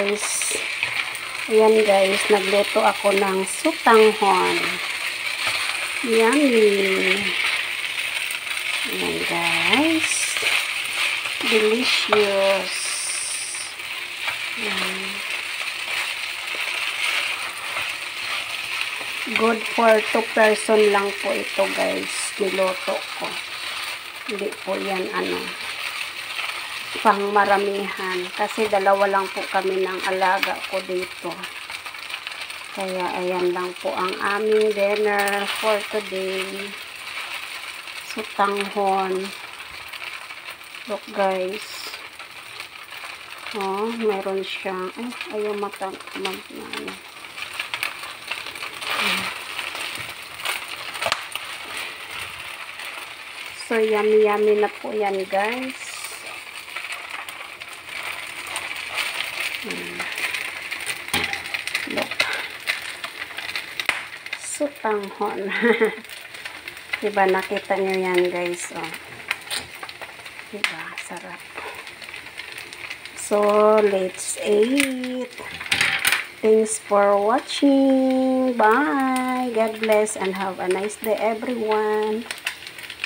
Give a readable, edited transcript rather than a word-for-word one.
guys. Ayan guys, nagluto ako ng sutanghon. Yummy. Ayan guys. Delicious. Ayan. Good for 2 person lang po ito guys. Niluto ko. Hindi po yan pang maramihan. Kasi 2 lang po kami ng alaga ko dito. Kaya ayan lang po ang aming dinner for today. Sutanghon. Look guys. Oh, meron siyang ayaw So yummy na po yan guys. Look. Sutanghon. Diba nakita nyo yan guys, oh. Diba sarap. So let's eat. Thanks for watching. Bye. God bless and have a nice day everyone.